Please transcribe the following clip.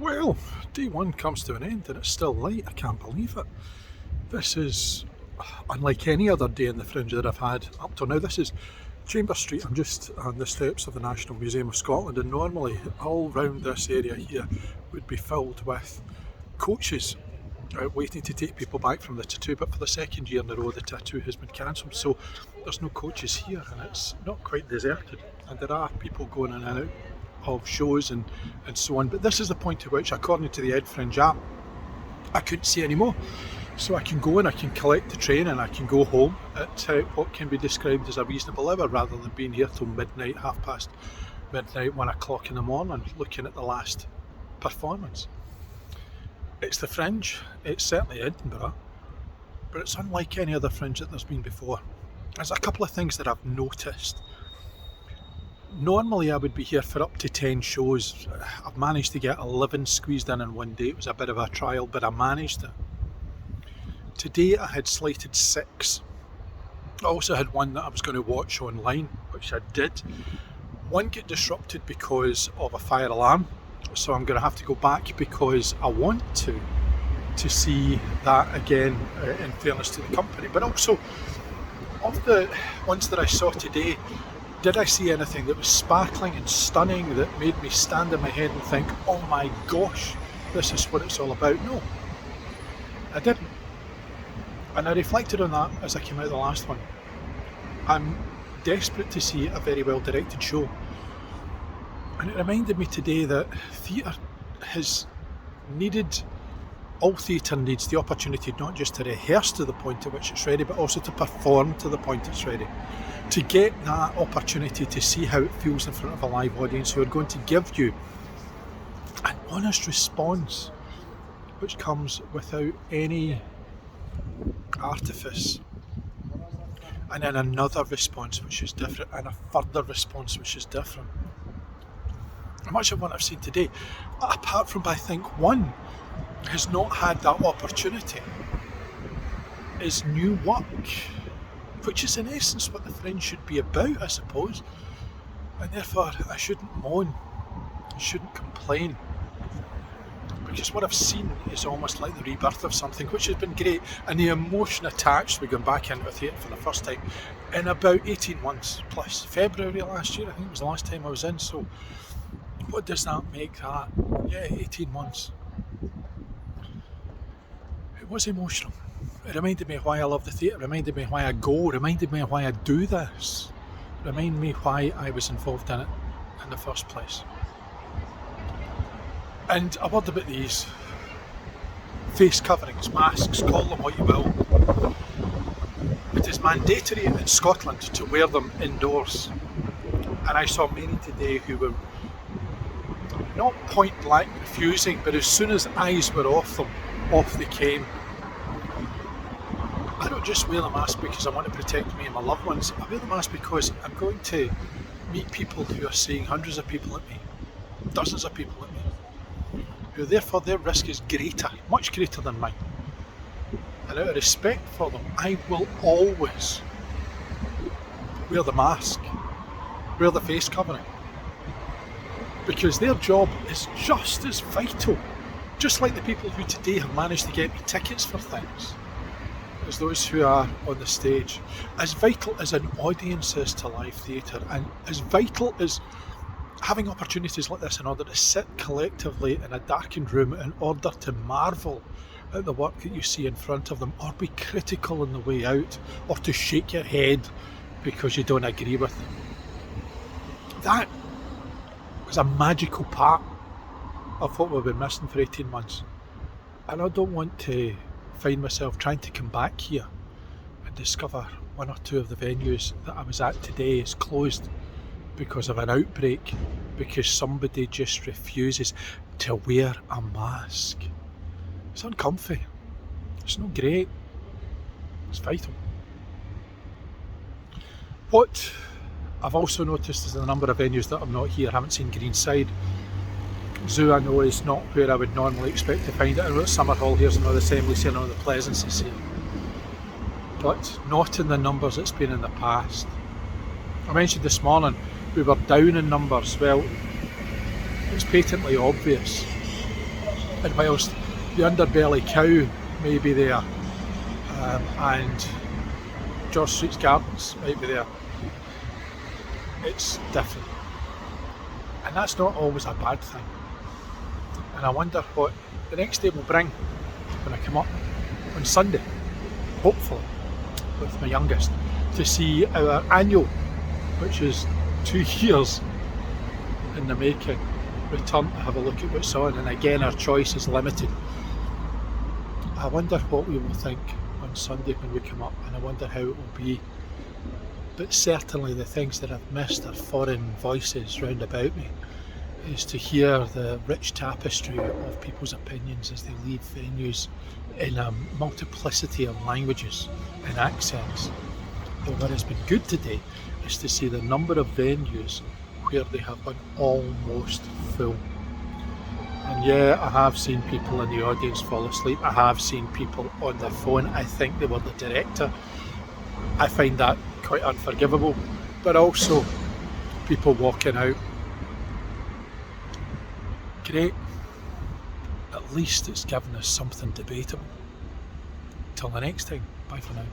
Well, day one comes to an end and it's still light. I can't believe it. This is unlike any other day in the Fringe that I've had up till now. This is Chamber Street. I'm just on the steps of the National Museum of Scotland, and normally all round this area here would be filled with coaches waiting to take people back from the tattoo, but for the second year in a row the tattoo has been cancelled, so there's no coaches here and it's not quite deserted, and there are people going in and out of shows and so on, but this is the point at which, according to the Ed Fringe app, I couldn't see any more. So I can go and I can collect the train and I can go home at what can be described as a reasonable hour, rather than being here till midnight, half past midnight, 1 o'clock in the morning, looking at the last performance. It's the Fringe, it's certainly Edinburgh, but it's unlike any other Fringe that there's been before. There's a couple of things that I've noticed. Normally I would be here for up to 10 shows. I've managed to get 11 squeezed in one day. It was a bit of a trial, but I managed it. Today I had slated 6. I also had one that I was going to watch online, which I did. One got disrupted because of a fire alarm, so I'm going to have to go back because I want to see that again, in fairness to the company. But also, of the ones that I saw today, did I see anything that was sparkling and stunning that made me stand on my head and think, oh my gosh, this is what it's all about? No, I didn't. And I reflected on that as I came out of the last one. I'm desperate to see a very well directed show. And it reminded me today that theatre has needed, all theatre needs the opportunity not just to rehearse to the point at which it's ready, but also to perform to the point it's ready. To get that opportunity to see how it feels in front of a live audience who are going to give you an honest response, which comes without any artifice, and then another response which is different, and a further response which is different. Much of what I've seen today, apart from I think one, has not had that opportunity, is new work, which is in essence what the Fringe should be about, I suppose. And therefore I shouldn't moan, I shouldn't complain, because what I've seen is almost like the rebirth of something, which has been great, and the emotion attached with going back into theatre for the first time in about 18 months plus. February last year I think was the last time I was in, so what does that make that? Yeah, 18 months. It was emotional. It reminded me why I love the theatre, reminded me why I go, reminded me why I do this, reminded me why I was involved in it in the first place. And a word about these face coverings, masks, call them what you will. It is mandatory in Scotland to wear them indoors. And I saw many today who were not point blank refusing, but as soon as eyes were off them, off they came. I don't just wear the mask because I want to protect me and my loved ones. I wear the mask because I'm going to meet people who are seeing hundreds of people at me, dozens of people at me, who therefore their risk is greater, much greater than mine. And out of respect for them, I will always wear the mask, wear the face covering, because their job is just as vital, just like the people who today have managed to get me tickets for things, as those who are on the stage. As vital as an audience is to live theatre, and as vital as having opportunities like this in order to sit collectively in a darkened room in order to marvel at the work that you see in front of them, or be critical on the way out, or to shake your head because you don't agree with them. That was a magical part of what we've been missing for 18 months. And I don't want to find myself trying to come back here and discover one or two of the venues that I was at today is closed because of an outbreak, because somebody just refuses to wear a mask. It's uncomfy. It's not great. It's vital. What I've also noticed is the number of venues that I'm not here. I haven't seen Greenside. Zoo I know is not where I would normally expect to find it. I know it's Summerhall, here's another Assembly, here, another Pleasance is here. But not in the numbers it's been in the past. I mentioned this morning we were down in numbers. Well, it's patently obvious And whilst the Underbelly Cow may be there, and George Street's Gardens might be there, it's different. And that's not always a bad thing. And I wonder what the next day will bring when I come up on Sunday, hopefully, with my youngest, to see our annual, which is 2 years in the making, return to have a look at what's on. And again, our choice is limited. I wonder what we will think on Sunday when we come up, and I wonder how it will be. But certainly the things that I've missed are foreign voices round about me, is to hear the rich tapestry of people's opinions as they leave venues in a multiplicity of languages and accents. But what has been good today is to see the number of venues where they have been almost full. And yeah, I have seen people in the audience fall asleep. I have seen people on their phone. I think they were the director. I find that quite unforgivable. But also, people walking out. Great. At least it's given us something debatable. Till the next time, bye for now.